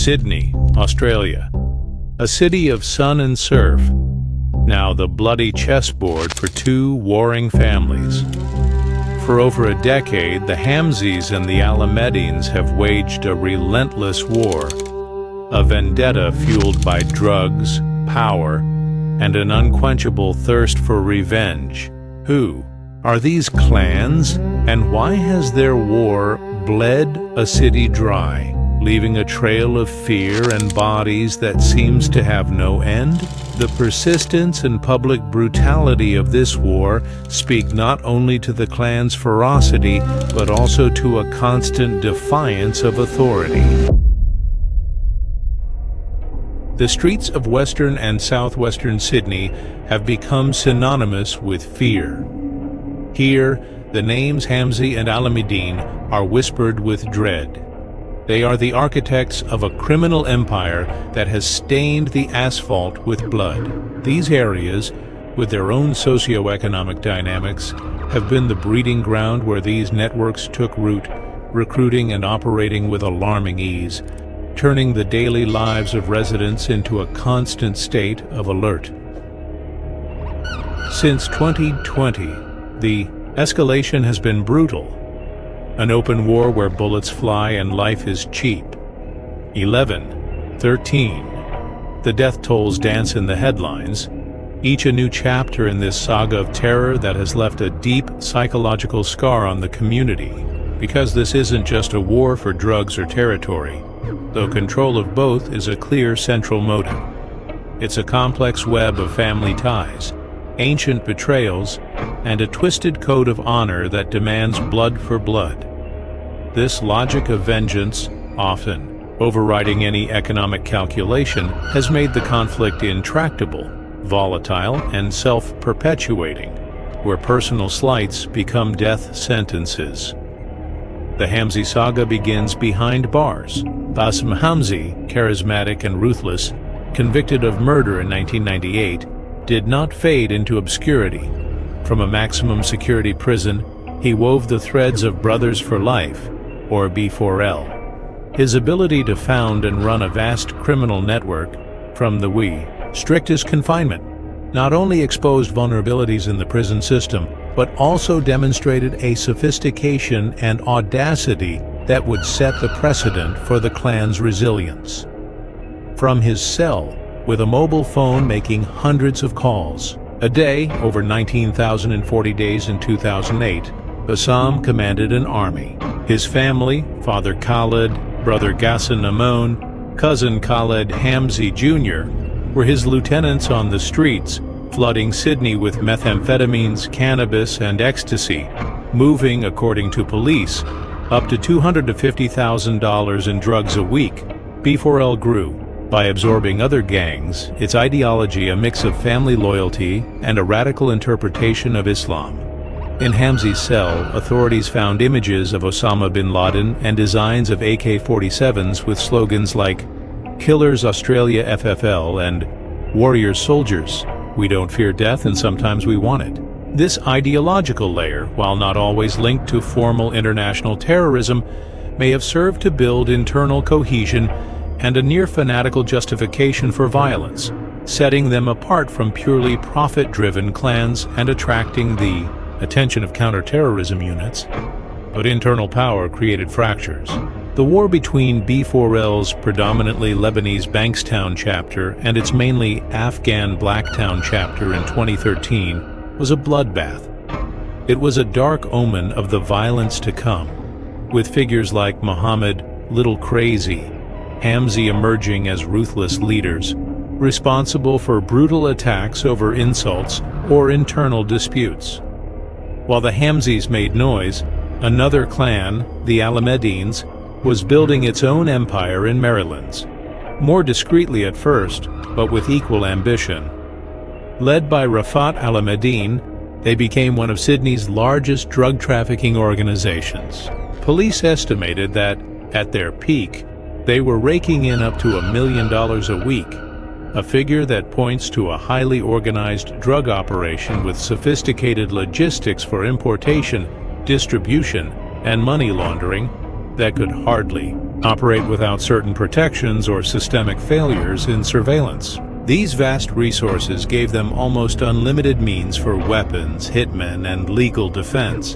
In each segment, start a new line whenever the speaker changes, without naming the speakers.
Sydney, Australia, a city of sun and surf, now the bloody chessboard for two warring families. For over a decade, the Hamzis and the Alamedines have waged a relentless war, a vendetta fueled by drugs, power, and an unquenchable thirst for revenge. Who are these clans, and why has their war bled a city dry, leaving a trail of fear and bodies that seems to have no end? The persistence and public brutality of this war speak not only to the clan's ferocity, but also to a constant defiance of authority. The streets of western and southwestern Sydney have become synonymous with fear. Here, the names Hamzi and Alamedine are whispered with dread. They are the architects of a criminal empire that has stained the asphalt with blood. These areas, with their own socio-economic dynamics, have been the breeding ground where these networks took root, recruiting and operating with alarming ease, turning the daily lives of residents into a constant state of alert. Since 2020, the escalation has been brutal. An open war where bullets fly and life is cheap. 11, 13. The death tolls dance in the headlines, each a new chapter in this saga of terror that has left a deep psychological scar on the community. Because this isn't just a war for drugs or territory, though control of both is a clear central motive. It's a complex web of family ties, ancient betrayals, and a twisted code of honor that demands blood for blood. This logic of vengeance, often overriding any economic calculation, has made the conflict intractable, volatile, and self-perpetuating, where personal slights become death sentences. The Hamzi saga begins behind bars. Bassem Hamzi, charismatic and ruthless, convicted of murder in 1998, did not fade into obscurity. From a maximum security prison, he wove the threads of Brothers for Life, or B4L. His ability to found and run a vast criminal network from the strictest confinement not only exposed vulnerabilities in the prison system, but also demonstrated a sophistication and audacity that would set the precedent for the clan's resilience. From his cell, with a mobile phone making hundreds of calls a day over 19,040 days in 2008, Bassam commanded an army. His family, Father Khaled, Brother Ghassan Amon, Cousin Khaled Hamzi Jr., were his lieutenants on the streets, flooding Sydney with methamphetamines, cannabis, and ecstasy, moving, according to police, up to $250,000 in drugs a week. B4L grew by absorbing other gangs, its ideology a mix of family loyalty and a radical interpretation of Islam. In Hamzi's cell, authorities found images of Osama bin Laden and designs of AK-47s with slogans like "Killers Australia FFL" and "Warriors Soldiers, we don't fear death and sometimes we want it." This ideological layer, while not always linked to formal international terrorism, may have served to build internal cohesion and a near-fanatical justification for violence, setting them apart from purely profit-driven clans and attracting the attention of counter-terrorism units. But internal power created fractures. The war between B4L's predominantly Lebanese Bankstown chapter and its mainly Afghan Blacktown chapter in 2013 was a bloodbath. It was a dark omen of the violence to come, with figures like Muhammad Little Crazy, Hamzi emerging as ruthless leaders, responsible for brutal attacks over insults or internal disputes. While the Hamzis made noise, another clan, the Alamedines, was building its own empire in Maryland, more discreetly at first, but with equal ambition. Led by Rafat Alamedine, they became one of Sydney's largest drug trafficking organizations. Police estimated that, at their peak, they were raking in up to $1 million a week, a figure that points to a highly organized drug operation with sophisticated logistics for importation, distribution, and money laundering that could hardly operate without certain protections or systemic failures in surveillance. These vast resources gave them almost unlimited means for weapons, hitmen, and legal defense.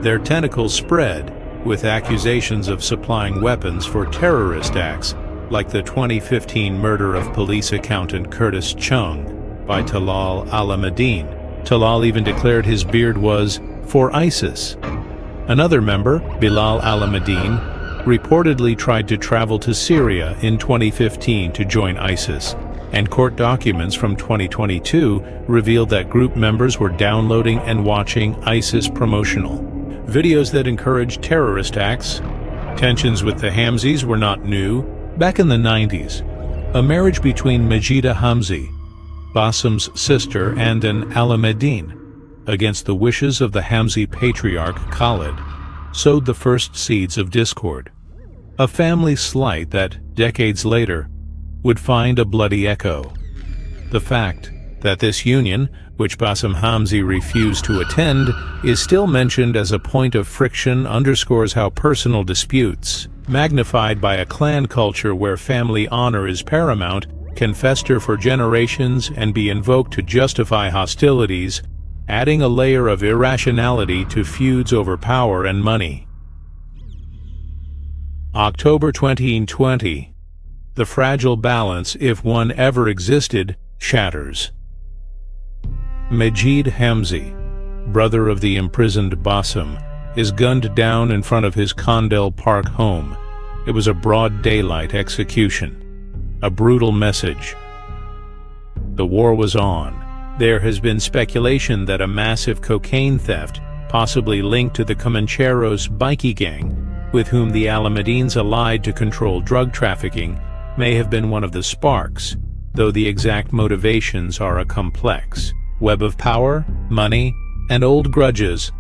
Their tentacles spread, with accusations of supplying weapons for terrorist acts, like the 2015 murder of police accountant Curtis Chung by Talal al-Ahmadine. Talal even declared his beard was for ISIS. Another member, Bilal al-Ahmadine, reportedly tried to travel to Syria in 2015 to join ISIS, and court documents from 2022 revealed that group members were downloading and watching ISIS promotional videos that encouraged terrorist acts. Tensions with the Hamzis were not new. Back in the 90s, a marriage between Majida Hamzi, Bassum's sister, and an al-Ahmadine, against the wishes of the Hamzi patriarch Khalid, sowed the first seeds of discord. A family slight that, decades later, would find a bloody echo. The fact that this union, which Bassum Hamzi refused to attend, is still mentioned as a point of friction underscores how personal disputes, magnified by a clan culture where family honor is paramount, can fester for generations and be invoked to justify hostilities, adding a layer of irrationality to feuds over power and money. October 2020. The fragile balance, if one ever existed, shatters. Majid Hamzi, brother of the imprisoned Bassum, is gunned down in front of his Condell Park home. It was a broad daylight execution. A brutal message. The war was on. There has been speculation that a massive cocaine theft, possibly linked to the Comancheros bikie gang, with whom the al-Ahmadines allied to control drug trafficking, may have been one of the sparks, though the exact motivations are a complex web of power, money, and old grudges.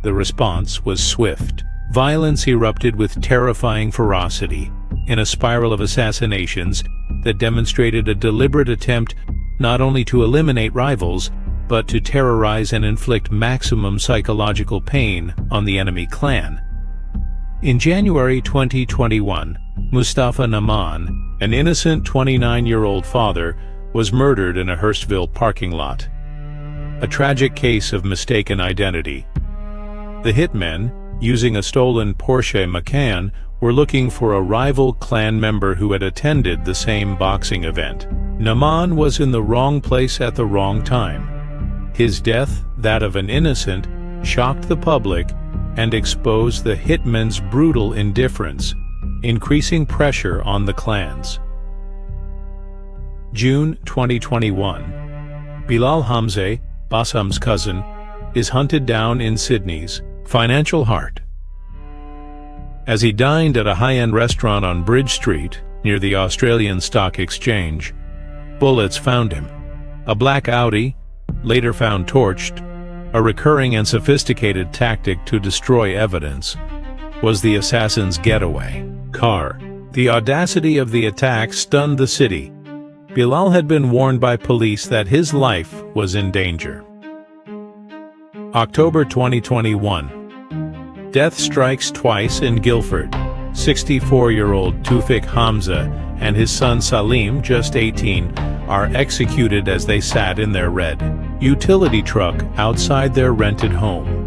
The response was swift. Violence erupted with terrifying ferocity, in a spiral of assassinations that demonstrated a deliberate attempt not only to eliminate rivals, but to terrorize and inflict maximum psychological pain on the enemy clan. In January 2021, Mustafa Naman, an innocent 29-year-old father, was murdered in a Hurstville parking lot. A tragic case of mistaken identity. The hitmen, using a stolen Porsche Macan, were looking for a rival clan member who had attended the same boxing event. Naman was in the wrong place at the wrong time. His death, that of an innocent, shocked the public and exposed the hitmen's brutal indifference, increasing pressure on the clans. June 2021. Bilal Hamzi, Bassum's cousin, is hunted down in Sydney's financial heart. As he dined at a high-end restaurant on Bridge Street, near the Australian Stock Exchange, bullets found him. A black Audi, later found torched, a recurring and sophisticated tactic to destroy evidence, was the assassin's getaway car. The audacity of the attack stunned the city. Bilal had been warned by police that his life was in danger. October 2021. Death strikes twice in Guildford. 64-year-old Tufik Hamza and his son Salim, just 18, are executed as they sat in their red utility truck outside their rented home.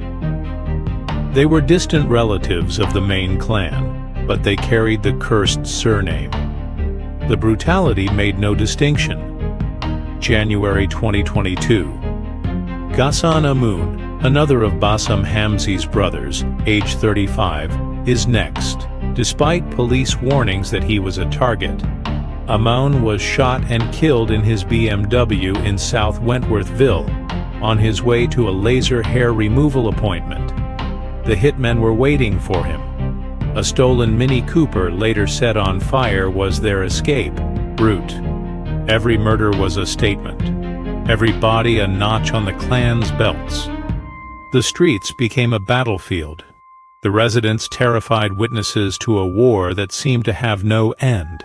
They were distant relatives of the main clan, but they carried the cursed surname. The brutality made no distinction. January 2022. Ghassan Amoun, another of Bassum Hamzi's brothers, age 35, is next. Despite police warnings that he was a target, Amoun was shot and killed in his BMW in South Wentworthville on his way to a laser hair removal appointment. The hitmen were waiting for him. A stolen Mini Cooper, later set on fire, was their escape route. Every murder was a statement. Every body a notch on the clan's belts. The streets became a battlefield. The residents terrified witnesses to a war that seemed to have no end.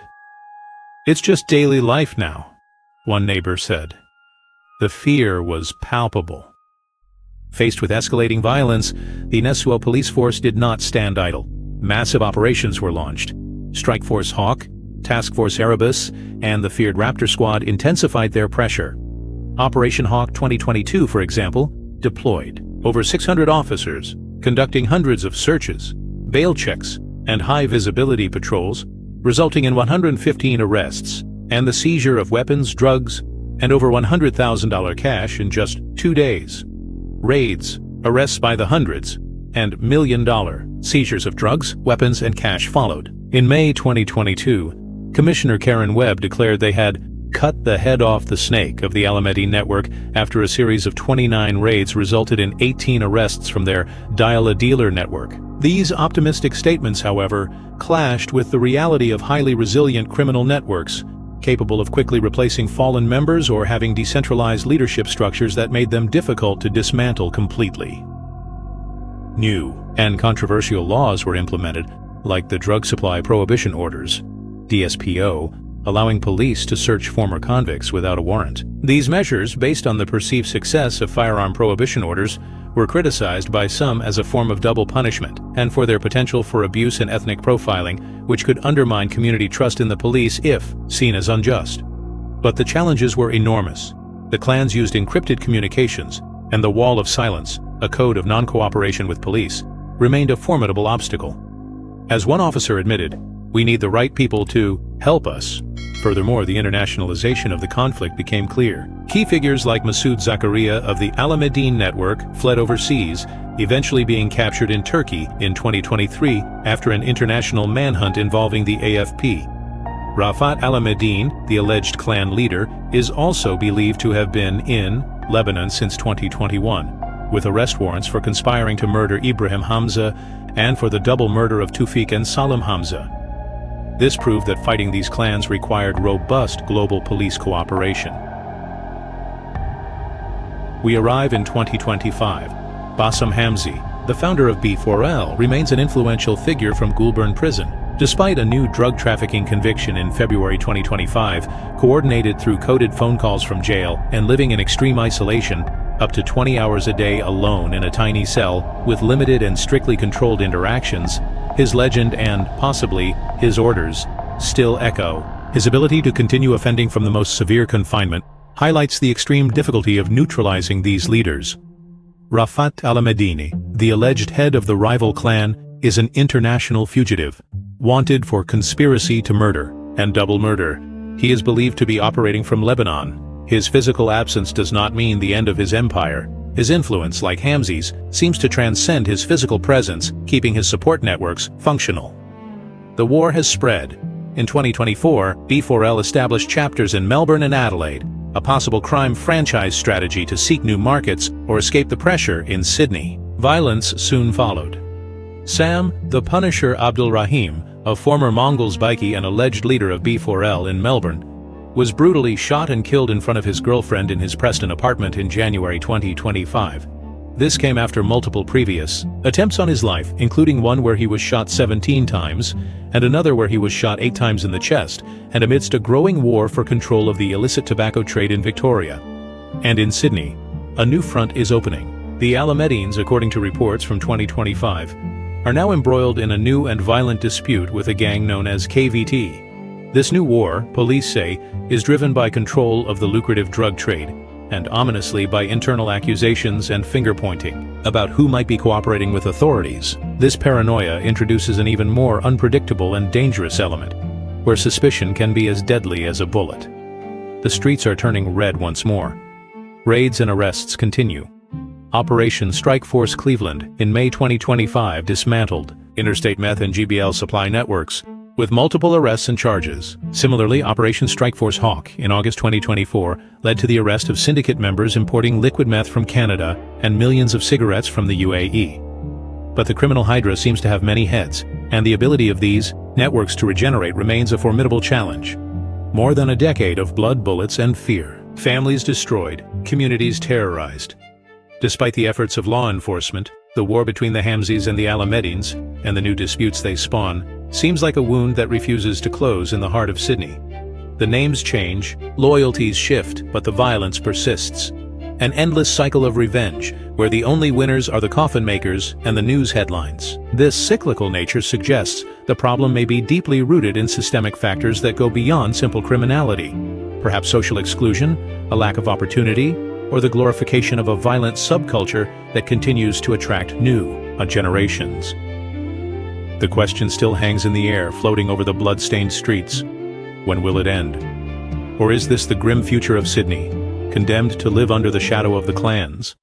"It's just daily life now," one neighbor said. The fear was palpable. Faced with escalating violence, the Nesuo police force did not stand idle. Massive operations were launched. Strike Force Hawk, Task Force Erebus, and the feared Raptor Squad intensified their pressure. Operation Hawk 2022, for example, deployed over 600 officers, conducting hundreds of searches, bail checks, and high-visibility patrols, resulting in 115 arrests and the seizure of weapons, drugs, and over $100,000 cash in just 2 days. Raids, arrests by the hundreds, and million-dollar seizures of drugs, weapons, and cash followed. In May 2022, Commissioner Karen Webb declared they had cut the head off the snake of the Alameda network after a series of 29 raids resulted in 18 arrests from their dial-a-dealer network. These optimistic statements, however, clashed with the reality of highly resilient criminal networks, capable of quickly replacing fallen members or having decentralized leadership structures that made them difficult to dismantle completely. New and controversial laws were implemented, like the Drug Supply Prohibition Orders, DSPO, allowing police to search former convicts without a warrant. These measures, based on the perceived success of firearm prohibition orders, were criticized by some as a form of double punishment and for their potential for abuse and ethnic profiling, which could undermine community trust in the police if seen as unjust. But the challenges were enormous. The clans used encrypted communications, and the wall of silence, a code of non-cooperation with police, remained a formidable obstacle. As one officer admitted, "We need the right people to help us." Furthermore, the internationalization of the conflict became clear. Key figures like Masoud Zakaria of the Alamedine network fled overseas, eventually being captured in Turkey in 2023 after an international manhunt involving the AFP. Rafat Alamedine, the alleged clan leader, is also believed to have been in Lebanon since 2021, with arrest warrants for conspiring to murder Ibrahim Hamza and for the double murder of Tufik and Salim Hamza. This proved that fighting these clans required robust global police cooperation. We arrive in 2025. Bassem Hamzi, the founder of B4L, remains an influential figure from Goulburn prison. Despite a new drug trafficking conviction in February 2025, coordinated through coded phone calls from jail and living in extreme isolation, up to 20 hours a day alone in a tiny cell with limited and strictly controlled interactions, his legend and, possibly, his orders still echo. His ability to continue offending from the most severe confinement highlights the extreme difficulty of neutralizing these leaders. Rafat Alamedini, the alleged head of the rival clan, is an international fugitive, wanted for conspiracy to murder and double murder. He is believed to be operating from Lebanon. His physical absence does not mean the end of his empire. His influence, like Hamzi's, seems to transcend his physical presence, keeping his support networks functional. The war has spread. In 2024, B4L established chapters in Melbourne and Adelaide, a possible crime franchise strategy to seek new markets or escape the pressure in Sydney. Violence soon followed. Sam, the Punisher Abdul Rahim, a former Mongols bikie and alleged leader of B4L in Melbourne, was brutally shot and killed in front of his girlfriend in his Preston apartment in January 2025. This came after multiple previous attempts on his life, including one where he was shot 17 times, and another where he was shot 8 times in the chest, and amidst a growing war for control of the illicit tobacco trade in Victoria. And in Sydney, a new front is opening. The Alamedines, according to reports from 2025, are now embroiled in a new and violent dispute with a gang known as KVT. This new war, police say, is driven by control of the lucrative drug trade, and ominously by internal accusations and finger-pointing about who might be cooperating with authorities. This paranoia introduces an even more unpredictable and dangerous element, where suspicion can be as deadly as a bullet. The streets are turning red once more. Raids and arrests continue. Operation Strike Force Cleveland in May 2025 dismantled interstate meth and GBL supply networks, with multiple arrests and charges. Similarly, Operation Strike Force Hawk in August 2024 led to the arrest of syndicate members importing liquid meth from Canada and millions of cigarettes from the UAE. But the criminal hydra seems to have many heads, and the ability of these networks to regenerate remains a formidable challenge. More than a decade of blood, bullets, and fear. Families destroyed, communities terrorized. Despite the efforts of law enforcement, the war between the Hamzis and the Alamedines, and the new disputes they spawn, seems like a wound that refuses to close in the heart of Sydney. The names change, loyalties shift, but the violence persists. An endless cycle of revenge, where the only winners are the coffin makers and the news headlines. This cyclical nature suggests the problem may be deeply rooted in systemic factors that go beyond simple criminality. Perhaps social exclusion, a lack of opportunity, or the glorification of a violent subculture that continues to attract new generations. The question still hangs in the air, floating over the blood-stained streets. When will it end? Or is this the grim future of Sydney, condemned to live under the shadow of the clans?